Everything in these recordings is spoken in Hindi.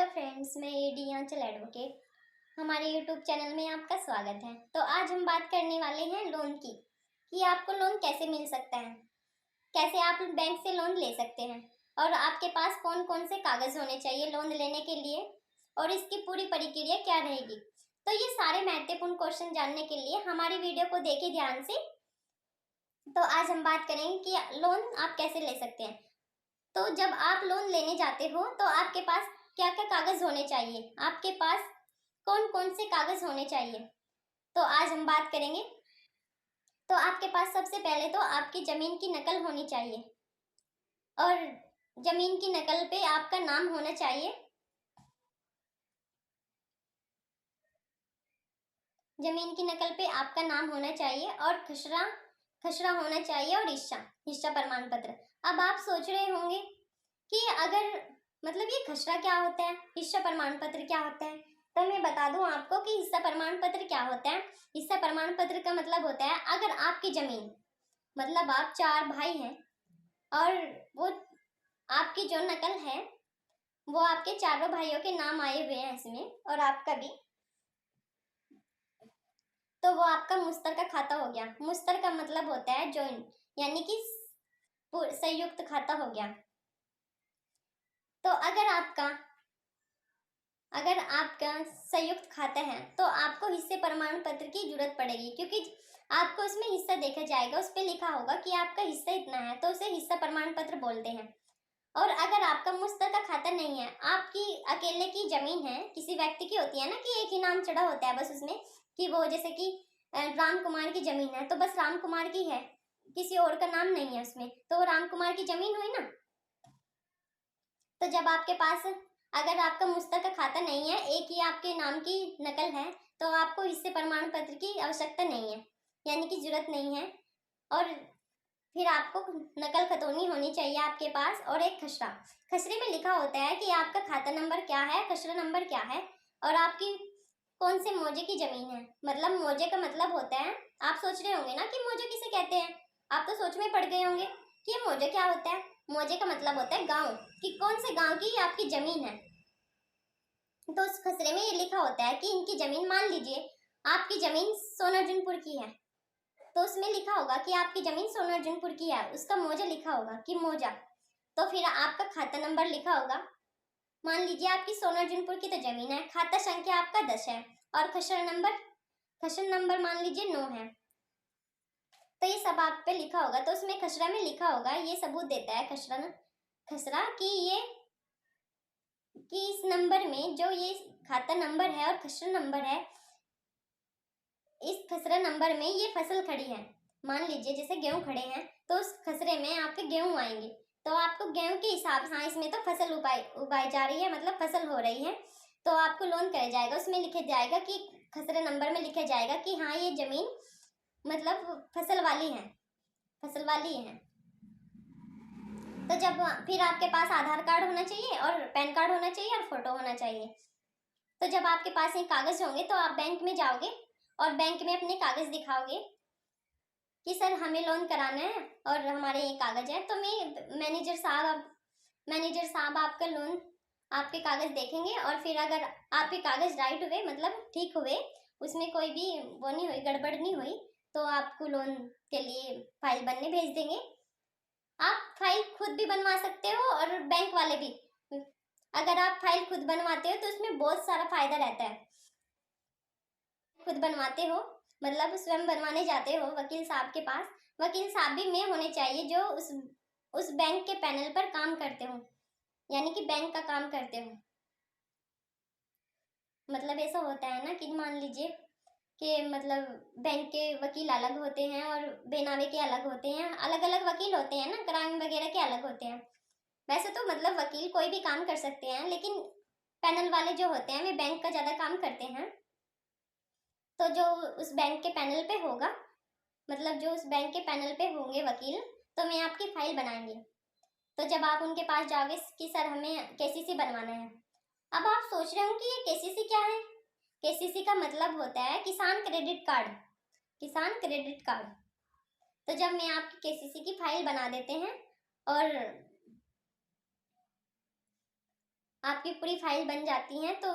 फ्रेंड्स, मैं एडी आंचल एडवोकेट। हमारे यूट्यूब चैनल में आपका स्वागत है। तो आज हम बात करने वाले हैं लोन की, कि आपको लोन कैसे मिल सकता है, कैसे आप बैंक से लोन ले सकते हैं और आपके पास कौन कौन से कागज होने चाहिए लोन लेने के लिए और इसकी पूरी प्रक्रिया क्या रहेगी। तो ये सारे महत्वपूर्ण क्वेश्चन जानने के लिए हमारी वीडियो को देखिए ध्यान से। तो आज हम बात करेंगे कि लोन आप कैसे ले सकते हैं। तो जब आप लोन लेने जाते हो तो आपके पास क्या क्या कागज होने चाहिए, आपके पास कौन कौन से कागज होने चाहिए, तो आज हम बात करेंगे। तो आपके पास सबसे पहले तो आपकी जमीन की नकल होनी चाहिए और जमीन की नकल पे आपका नाम होना चाहिए। जमीन की नकल पे आपका नाम होना चाहिए और खसरा होना चाहिए और हिस्सा प्रमाण पत्र। अब आप सोच रहे होंगे कि अगर मतलब ये खसरा क्या होता है, हिस्सा प्रमाण पत्र क्या होता है। तो मैं बता दूं आपको कि हिस्सा प्रमाण पत्र क्या होता है। हिस्सा प्रमाण पत्र का मतलब होता है अगर आपकी जमीन मतलब आप 4 भाई हैं और वो आपकी जो नकल है वो आपके चारों भाइयों के नाम आए हुए हैं इसमें और आपका भी, तो वो आपका मुश्तर का खाता हो गया। मुश्तर का मतलब होता है जॉइंट, यानी कि संयुक्त खाता हो गया। तो अगर आपका संयुक्त खाता है तो आपको हिस्से प्रमाण पत्र की जरूरत पड़ेगी, क्योंकि आपको इसमें हिस्सा देखा जाएगा, उस पर लिखा होगा कि आपका हिस्सा इतना है, तो उसे हिस्सा प्रमाण पत्र बोलते हैं। और अगर आपका मुश्तर का खाता नहीं है, आपकी अकेले की जमीन है, किसी व्यक्ति की होती है ना कि एक ही नाम चढ़ा होता है बस उसमें, कि वो जैसे कि राम कुमार की जमीन है तो बस राम कुमार की है, किसी और का नाम नहीं है उसमें, तो वो राम कुमार की जमीन हुई ना। तो जब आपके पास अगर आपका मुश्तर का खाता नहीं है, एक ही आपके नाम की नकल है, तो आपको हिस्से प्रमाण पत्र की आवश्यकता नहीं है, यानी कि जरूरत नहीं है। और फिर आपको नकल खतौनी होनी चाहिए आपके पास और एक खसरा। खसरे में लिखा होता है कि आपका खाता नंबर क्या है, खसरा नंबर क्या है और आपकी कौन से मौजे की जमीन है। मतलब मौजे का मतलब होता है, आप सोच रहे होंगे ना कि मौजे किसे कहते हैं, आप तो सोच में पड़ गए होंगे कि ये मौजा क्या होता है। मौजे का मतलब होता है गांव, कि कौन से गांव की आपकी जमीन है। तो उस खसरे में ये लिखा होता है कि इनकी जमीन, मान लीजिए आपकी जमीन सोनार्जुनपुर की है, तो उसमें लिखा होगा कि आपकी जमीन सोनार्जुनपुर की है, उसका मौजा लिखा होगा कि मौजा। तो फिर आपका खाता नंबर लिखा होगा, मान लीजिए आपकी सोनार्जुनपुर की तो जमीन है, खाता संख्या आपका 10 है और खसरा नंबर मान लीजिए 9 है। तो ये सब आप पे लिखा होगा, तो उसमें खसरा में लिखा होगा, ये सबूत देता है खसरा कि इस नंबर में जो ये खाता नंबर है और खसरा नंबर है, इस खसरा नंबर में ये फसल खड़ी है। मान लीजिए जैसे गेहूं खड़े हैं तो उस खसरे में आपके गेहूं आएंगे, तो आपको गेहूं के हिसाब से, हाँ इसमें तो फसल उगाई जा रही है, मतलब फसल हो रही है, तो आपको लोन कराया जाएगा। उसमें लिखा जाएगा कि खसरे नंबर में लिखा जाएगा कि हाँ ये जमीन मतलब फसल वाली है। तो जब फिर आपके पास आधार कार्ड होना चाहिए और पैन कार्ड होना चाहिए और फोटो होना चाहिए। तो जब आपके पास ये कागज होंगे तो आप बैंक में जाओगे और बैंक में अपने कागज दिखाओगे कि सर हमें लोन कराना है और हमारे ये कागज है। तो मैनेजर साहब आपका लोन, आपके कागज देखेंगे और फिर अगर आपके कागज राइट हुए, मतलब ठीक हुए, उसमें कोई भी वो नहीं हुई, गड़बड़ नहीं हुई, तो आपको लोन के लिए फाइल बनने भेज देंगे। आप फाइल खुद भी बनवा सकते हो और बैंक वाले भी। अगर आप फाइल खुद बनवाते हो तो उसमें बहुत सारा फायदा रहता है। खुद बनवाते हो मतलब स्वयं बनवाने जाते हो वकील साहब के पास, वकील साहब भी में होने चाहिए जो उस बैंक के पैनल पर काम करते हो, यानी कि बैंक का काम करते हो। मतलब ऐसा होता है ना कि मान लीजिए कि मतलब बैंक के वकील अलग होते हैं और बेनामे के अलग होते हैं, अलग अलग वकील होते हैं ना, क्राइम वगैरह के अलग होते हैं। वैसे तो मतलब वकील कोई भी काम कर सकते हैं, लेकिन पैनल वाले जो होते हैं वे बैंक का ज़्यादा काम करते हैं। तो जो उस बैंक के पैनल पे होगा, मतलब जो उस बैंक के पैनल पे होंगे वकील, तो मैं आपकी फाइल बनाएंगे। तो जब आप उनके पास जाओगे कि सर हमें केसीसी बनवाना है। अब आप सोच रहे हो कि ये केसीसी क्या है। केसीसी का मतलब होता है किसान क्रेडिट कार्ड। किसान क्रेडिट कार्ड। तो जब मैं आपकी केसीसी की फाइल बना देते हैं और आपकी पूरी फाइल बन जाती है, तो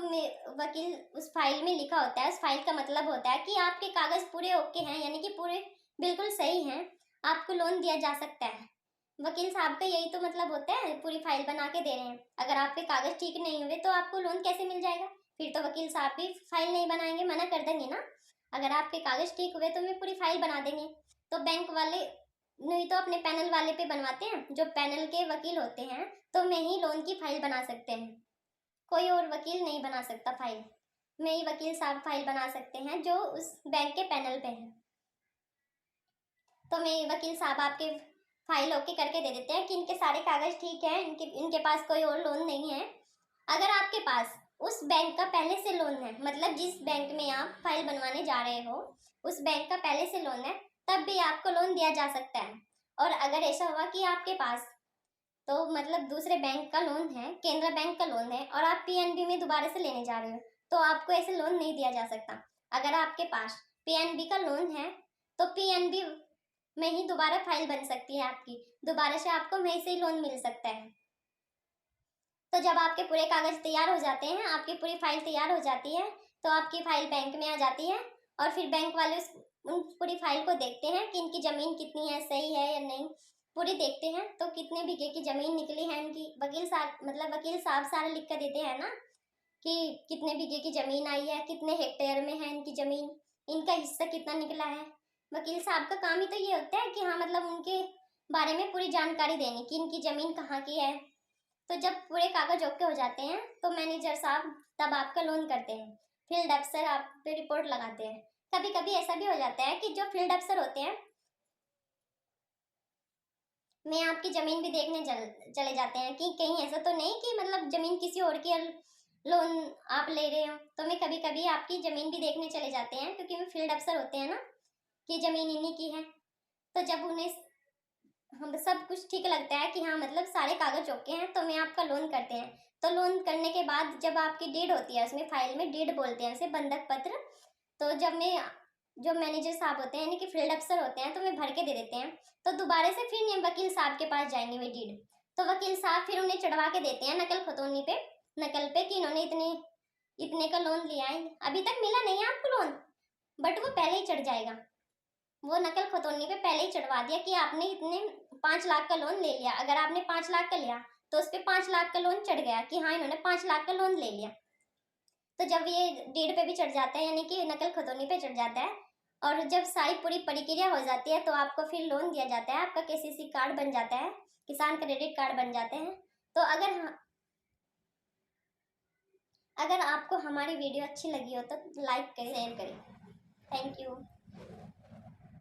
वकील उस फाइल में लिखा होता है, उस फाइल का मतलब होता है कि आपके कागज पूरे ओके हैं, यानी कि पूरे बिल्कुल सही हैं, आपको लोन दिया जा सकता है। वकील साहब का यही तो मतलब होता है, पूरी फाइल बना के दे रहे हैं। अगर आपके कागज ठीक नहीं हुए तो आपको लोन कैसे मिल जाएगा? फिर तो वकील साहब भी फाइल नहीं बनाएंगे, मना कर देंगे ना। अगर आपके कागज ठीक हुए तो वे पूरी फाइल बना देंगे। तो बैंक वाले नहीं तो अपने पैनल वाले पे बनवाते हैं, जो पैनल के वकील होते हैं, तो मैं ही लोन की फाइल बना सकते हैं, कोई और वकील नहीं बना सकता फाइल। मैं ही वकील साहब फाइल बना सकते हैं जो उस बैंक के पैनल पे हैं। तो मैं वकील साहब आपके फाइल ओके करके दे देते हैं कि इनके सारे कागज ठीक है, इनके पास कोई और लोन नहीं है। अगर आपके पास उस बैंक का पहले से लोन है, मतलब जिस बैंक में आप फाइल बनवाने जा रहे हो उस बैंक का पहले से लोन है, तब भी आपको लोन दिया जा सकता है। और अगर ऐसा हुआ कि आपके पास तो मतलब दूसरे बैंक का लोन है, केनरा बैंक का लोन है, और आप पीएनबी में दोबारा से लेने जा रहे हो, तो आपको ऐसे लोन नहीं दिया जा सकता। अगर आपके पास पीएनबी का लोन है तो पीएनबी में ही दोबारा फाइल बन सकती है आपकी, दोबारा से आपको वहीं से ही लोन मिल सकता है। तो जब आपके पूरे कागज तैयार हो जाते हैं, आपकी पूरी फाइल तैयार हो जाती है, तो आपकी फाइल बैंक में आ जाती है, और फिर बैंक वाले उन पूरी फाइल को देखते हैं कि इनकी ज़मीन कितनी है, सही है या नहीं, पूरी देखते हैं। तो कितने बीघे की ज़मीन निकली है इनकी, वकील साहब मतलब वकील साहब सारा लिख कर देते हैं ना कि कितने बीघे की ज़मीन आई है, कितने हेक्टेयर में है इनकी ज़मीन, इनका हिस्सा कितना निकला है। वकील साहब का काम ही तो ये होता है कि हाँ मतलब उनके बारे में पूरी जानकारी देनी कि इनकी ज़मीन कहाँ की है। तो जब पूरे कागज ओके हो जाते हैं तो मैनेजर साहब तब आपका लोन करते हैं, फील्ड अफसर आप पे रिपोर्ट लगाते हैं। कभी कभी ऐसा भी हो जाता है कि जो फील्ड अफसर होते हैं मैं आपकी ज़मीन भी देखने चले जाते हैं कि कहीं ऐसा तो नहीं कि मतलब ज़मीन किसी और की लोन आप ले रहे हो। तो मैं कभी कभी आपकी ज़मीन भी देखने चले जाते हैं, क्योंकि वो फील्ड अफसर होते हैं ना कि ज़मीन इन्हीं की है। तो जब उन्हें हम सब कुछ ठीक लगता है कि हाँ मतलब सारे कागज ओके हैं, तो मैं आपका लोन करते हैं। तो लोन करने के बाद जब आपकी डीड होती है, उसमें फाइल में डीड बोलते हैं उसे, बंधक पत्र। तो जब मैं जो मैनेजर साहब होते हैं यानी कि फील्ड अफसर होते हैं, तो मैं भर के दे देते हैं। तो दोबारा से फिर ये वकील साहब के पास जाएंगे वे डीड। तो वकील साहब फिर उन्हें चढ़वा के देते हैं नकल खतौनी पे, नकल पे कि इन्होंने इतने इतने का लोन लिया है, अभी तक मिला नहीं है आपको लोन, बट वो पहले ही चढ़ जाएगा। वो नकल खतौनी पे पहले ही चढ़वा दिया कि आपने इतने 5 लाख का लोन ले लिया। अगर आपने 5 लाख का लिया तो उस पर 5 लाख का लोन चढ़ गया कि हाँ इन्होंने 5 लाख का लोन ले लिया। तो जब ये डीड पे भी चढ़ जाता है यानी कि नकल खतौनी पे चढ़ जाता है, और जब सारी पूरी प्रक्रिया हो जाती है तो आपको फिर लोन दिया जाता है, आपका केसीसी कार्ड बन जाता है, किसान क्रेडिट कार्ड बन जाते हैं। तो अगर आपको हमारी वीडियो अच्छी लगी हो तो लाइक करें, शेयर करें।